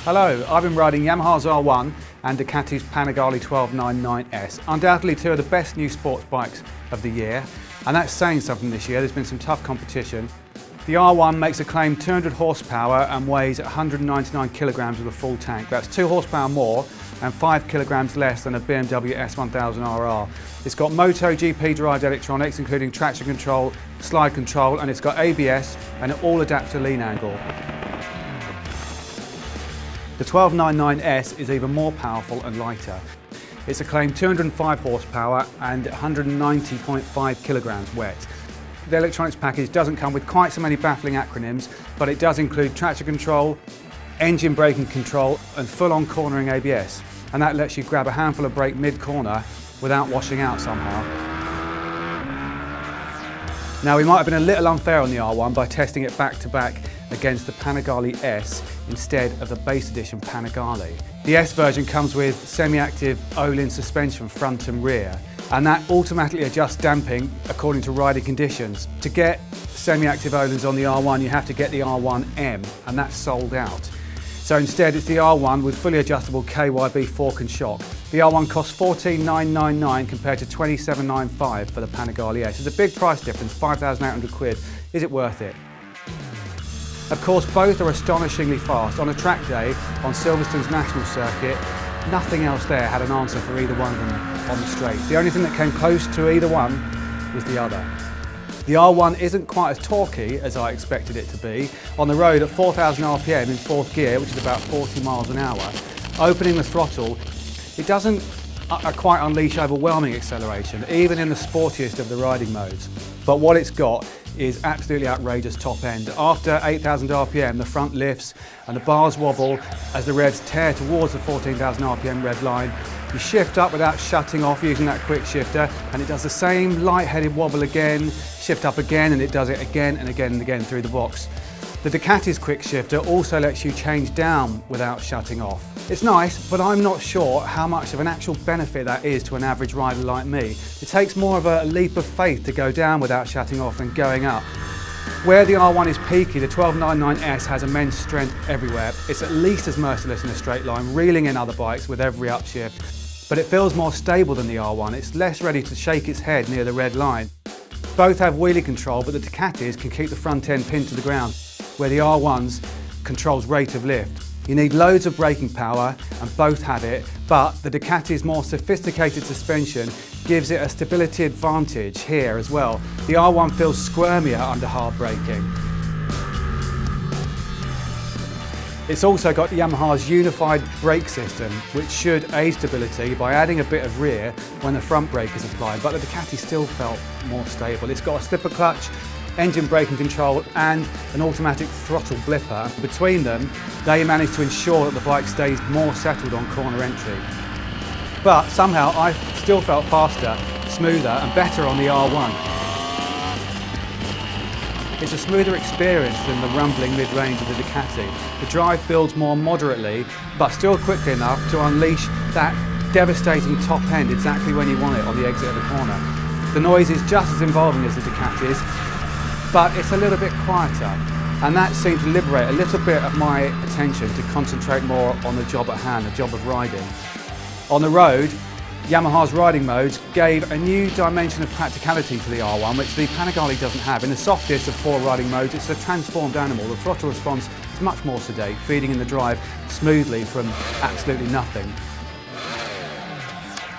Hello, I've been riding Yamaha's R1 and Ducati's Panigale 1299S. Undoubtedly two of the best new sports bikes of the year, and that's saying something this year. There's been some tough competition. The R1 makes a claim 200 horsepower and weighs 199 kilograms with a full tank. That's 2 horsepower more and 5 kilograms less than a BMW S1000RR. It's got MotoGP derived electronics, including traction control, slide control, and it's got ABS and an all-adapter lean angle. The 1299S is even more powerful and lighter. It's a claimed 205 horsepower and 190.5 kilograms wet. The electronics package doesn't come with quite so many baffling acronyms, but it does include traction control, engine braking control, and full-on cornering ABS. And that lets you grab a handful of brake mid-corner without washing out somehow. Now, we might have been a little unfair on the R1 by testing it back-to-back against the Panigale S instead of the base edition Panigale. The S version comes with semi-active Olin suspension front and rear, and that automatically adjusts damping according to riding conditions. To get semi-active Olins on the R1, you have to get the R1M, and that's sold out. So instead, it's the R1 with fully adjustable KYB fork and shock. The R1 costs $14,999 compared to $27,995 for the Panigale S. It's a big price difference, 5,800 quid. Is it worth it? Of course, both are astonishingly fast. On a track day on Silverstone's national circuit, nothing else there had an answer for either one of them on the straights. The only thing that came close to either one was the other. The R1 isn't quite as torquey as I expected it to be. On the road at 4,000 RPM in fourth gear, which is about 40 miles an hour, opening the throttle, it doesn't quite unleash overwhelming acceleration, even in the sportiest of the riding modes. But what it's got is absolutely outrageous top end. After 8,000 RPM, the front lifts and the bars wobble as the revs tear towards the 14,000 RPM red line. You shift up without shutting off using that quick shifter, and it does the same light-headed wobble again, shift up again, and it does it again and again and again through the box. The Ducati's quick shifter also lets you change down without shutting off. It's nice, but I'm not sure how much of an actual benefit that is to an average rider like me. It takes more of a leap of faith to go down without shutting off than going up. Where the R1 is peaky, the 1299S has immense strength everywhere. It's at least as merciless in a straight line, reeling in other bikes with every upshift. But it feels more stable than the R1. It's less ready to shake its head near the red line. Both have wheelie control, but the Ducatis can keep the front end pinned to the ground, where the R1's controls rate of lift. You need loads of braking power, and both have it, but the Ducati's more sophisticated suspension gives it a stability advantage here as well. The R1 feels squirmier under hard braking. It's also got Yamaha's unified brake system, which should aid stability by adding a bit of rear when the front brake is applied, but the Ducati still felt more stable. It's got a slipper clutch, engine braking control and an automatic throttle blipper. Between them, they managed to ensure that the bike stays more settled on corner entry. But somehow I still felt faster, smoother and better on the R1. It's a smoother experience than the rumbling mid-range of the Ducati. The drive builds more moderately, but still quickly enough to unleash that devastating top end exactly when you want it on the exit of the corner. The noise is just as involving as the Ducati's, but it's a little bit quieter, and that seemed to liberate a little bit of my attention to concentrate more on the job at hand, the job of riding. On the road, Yamaha's riding modes gave a new dimension of practicality to the R1, which the Panigale doesn't have. In the softest of 4 riding modes, it's a transformed animal. The throttle response is much more sedate, feeding in the drive smoothly from absolutely nothing.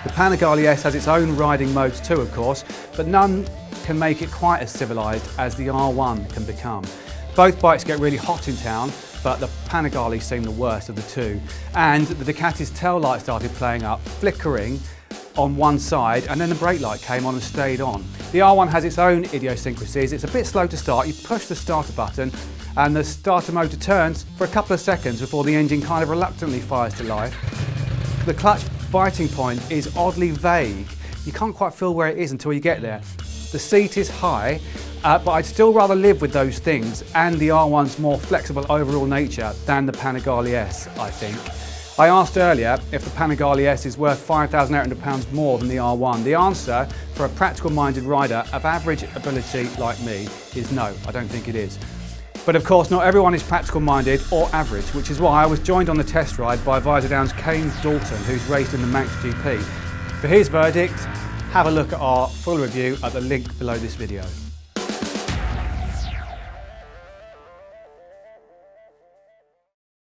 The Panigale S has its own riding modes too, of course, but none can make it quite as civilised as the R1 can become. Both bikes get really hot in town, but the Panigale seemed the worst of the two. And the Ducati's tail light started playing up, flickering on one side, and then the brake light came on and stayed on. The R1 has its own idiosyncrasies. It's a bit slow to start. You push the starter button and the starter motor turns for a couple of seconds before the engine kind of reluctantly fires to life. The clutch biting point is oddly vague. You can't quite feel where it is until you get there. The seat is high, but I'd still rather live with those things and the R1's more flexible overall nature than the Panigale S, I think. I asked earlier if the Panigale S is worth £5,800 more than the R1. The answer, for a practical-minded rider of average ability like me, is no, I don't think it is. But of course, not everyone is practical minded or average, which is why I was joined on the test ride by Visordown's Kane Dalton, who's raced in the Manx GP. For his verdict, have a look at our full review at the link below this video.